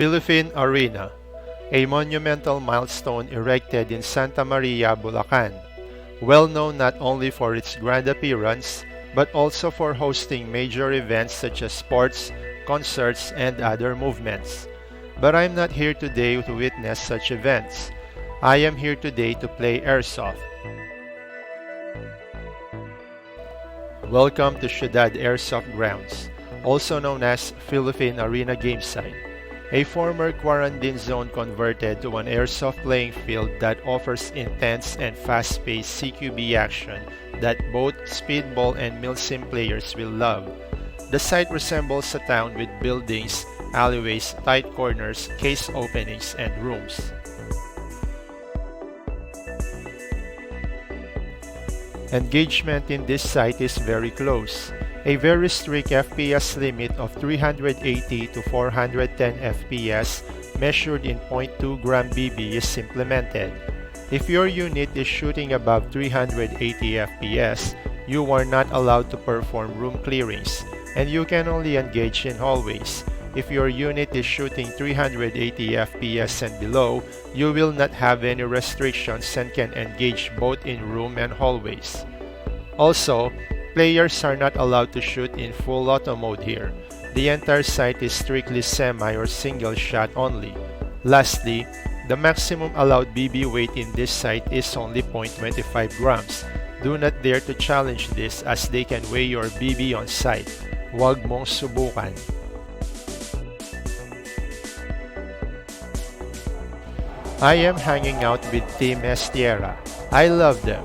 Philippine Arena, a monumental milestone erected in Santa Maria, Bulacan, well known not only for its grand appearance, but also for hosting major events such as sports, concerts, and other movements. But I'm not here today to witness such events. I am here today to play Airsoft. Welcome to Ciudad Airsoft Grounds, also known as Philippine Arena Gamesite, a former quarantine zone converted to an airsoft playing field that offers intense and fast-paced CQB action that both speedball and milsim players will love. The site resembles a town with buildings, alleyways, tight corners, case openings, and rooms. Engagement in this site is very close. A very strict FPS limit of 380 to 410 FPS measured in 0.2 gram BB is implemented. If your unit is shooting above 380 FPS, you are not allowed to perform room clearings, and you can only engage in hallways. If your unit is shooting 380 FPS and below, you will not have any restrictions and can engage both in room and hallways. Also, players are not allowed to shoot in full auto mode here. The entire site is strictly semi or single shot only. Lastly, the maximum allowed BB weight in this site is only 0.25 grams. Do not dare to challenge this as they can weigh your BB on site. Huwag mong subukan. I am hanging out with Team S-Tierra. I love them.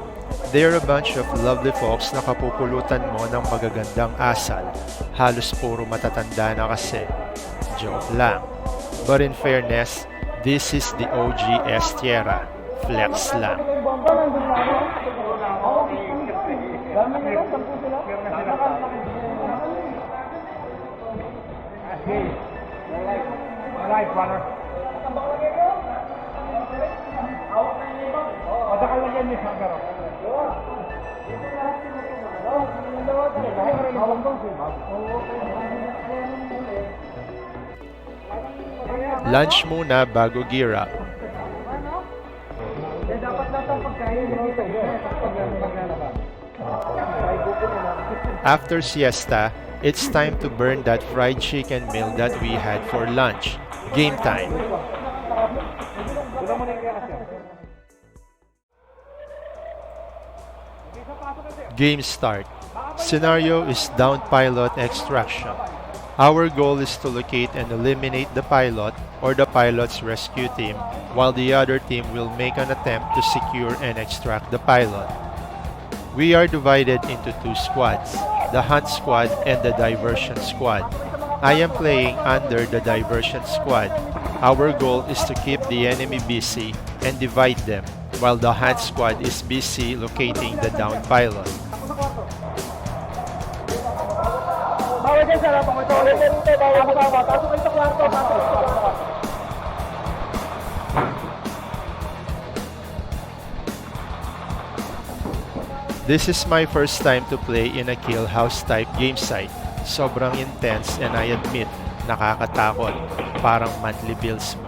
They're a bunch of lovely folks na kapupulutan mo ng magagandang asal. Halos puro matatanda na kasi. Joke lang. But in fairness, this is the OG S-Tierra. Flex lang. Lunch muna bago gear up. After siesta, it's time to burn that fried chicken meal that we had for lunch. Game time. Game start. Scenario is downed pilot extraction. Our goal is to locate and eliminate the pilot or the pilot's rescue team, while the other team will make an attempt to secure and extract the pilot. We are divided into two squads, the hunt squad and the diversion squad. I am playing under the diversion squad. Our goal is to keep the enemy busy and divide them, while the hunt squad is busy locating the downed pilot. This is my first time to play in a kill house type game site. Sobrang intense and I admit, nakakatakot. Parang monthly bills mo.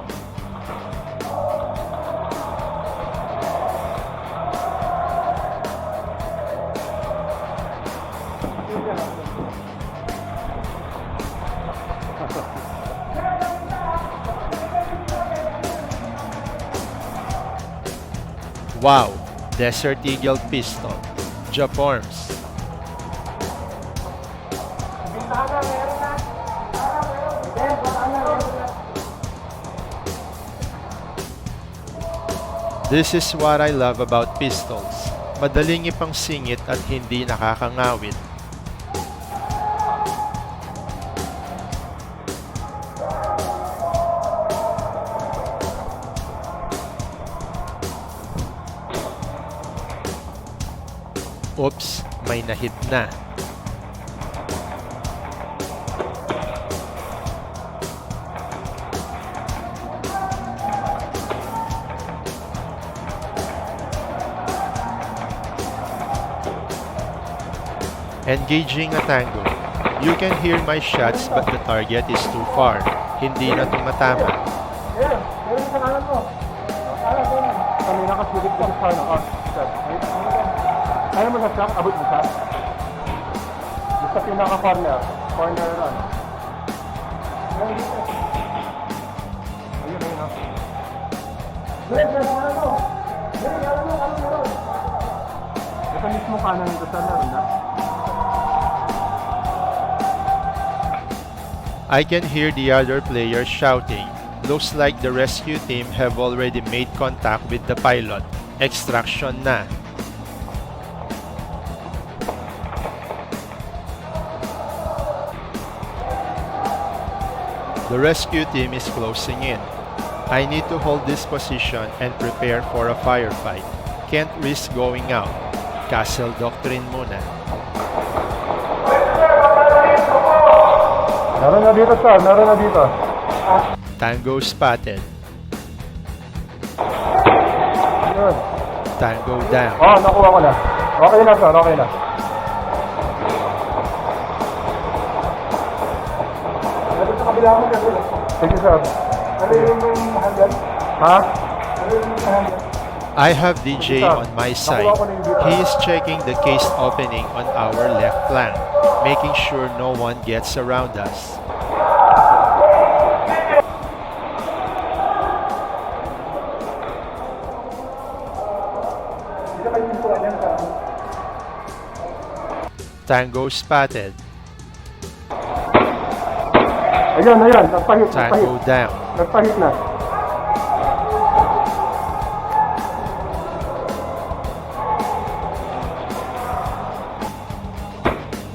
Wow! Desert Eagle Pistol. Japorms. This is what I love about pistols. Madaling ipangsingit at hindi nakakangawit. Oops, may nahit na. Engaging a tango. You can hear my shots but the target is too far. Hindi na tumatama. Kami nakasilip ko sa ano. Kaya mo na siya, abot mo siya. Sa pinaka-corner. Corner run. Ayun, ito mismo kanan ito sa naroon na. I can hear the other players shouting. Looks like the rescue team have already made contact with the pilot. Extraction na. The rescue team is closing in. I need to hold this position and prepare for a firefight. Can't risk going out. Castle doctrine muna. Naroon na dito sir, naroon na dito. Tango spotted. Yun. Tango down. Oh, nakuha ko na. Okay na sir, okay na. Sige sir. Ha? I have DJ on my side. He is checking the case opening on our left flank, making sure no one gets around us. Tango spotted. Ayun, ayun. Nagpahit, Tango down. Nagpahit na.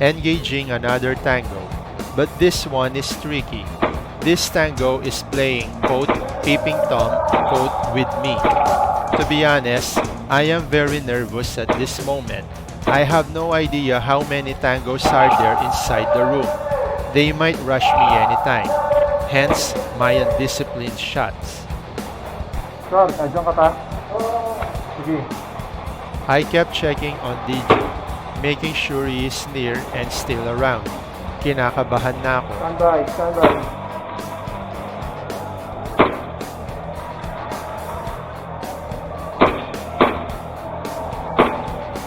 Engaging another tango, but this one is tricky. This tango is playing quote peeping Tom quote with me. To be honest, I am very nervous at this moment. I have no idea how many tangos are there inside the room. They might rush me anytime. Hence, my undisciplined shots. Sir, nandiyan ka ta? Sige. I kept checking on DJ, making sure he is near and still around. Kinakabahan na ako. Stand by, stand by.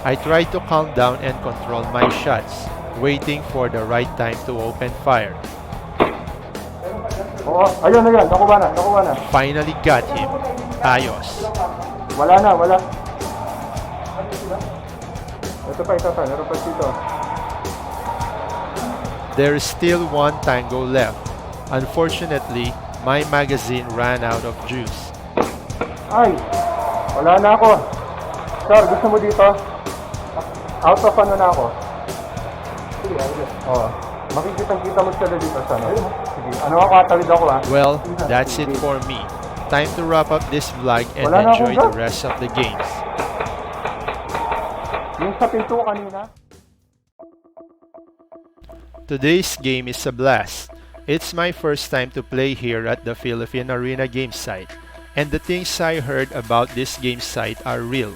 I try to calm down and control my shots, waiting for the right time to open fire. Oo, ayun, ayun. Nakuha na, nakuha na. Finally got him. Ayos. Wala na, wala. Ito pa, meron pa dito. There is still one tango left. Unfortunately, my magazine ran out of juice. Ay, wala na ako. Sir, gusto mo dito? Out of ano na ako? Sige, oo. Makikita-kita mo sila dito sa ano. Sige, ano ako, katawid ako ha. Well, that's it for me. Time to wrap up this vlog and enjoy the rest of the games. Yung sa pinto kanina. Today's game is a blast. It's my first time to play here at the Philippine Arena Gamesite, and the things I heard about this game site are real.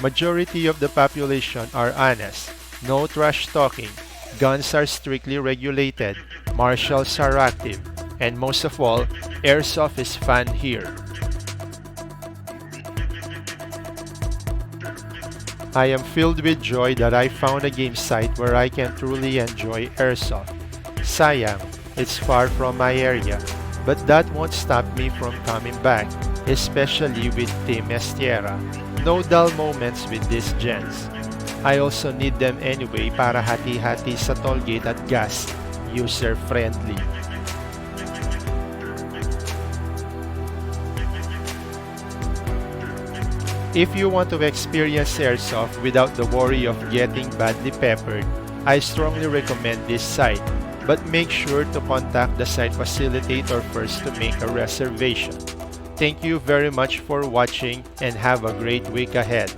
Majority of the population are honest, no trash talking, guns are strictly regulated, marshals are active, and most of all, airsoft is fun here. I am filled with joy that I found a game site where I can truly enjoy airsoft. Sayang, it's far from my area, but that won't stop me from coming back, especially with Team S-Tierra. No dull moments with these gents. I also need them anyway para hati-hati sa tollgate at gas, user-friendly. If you want to experience airsoft without the worry of getting badly peppered, I strongly recommend this site, but make sure to contact the site facilitator first to make a reservation. Thank you very much for watching and have a great week ahead.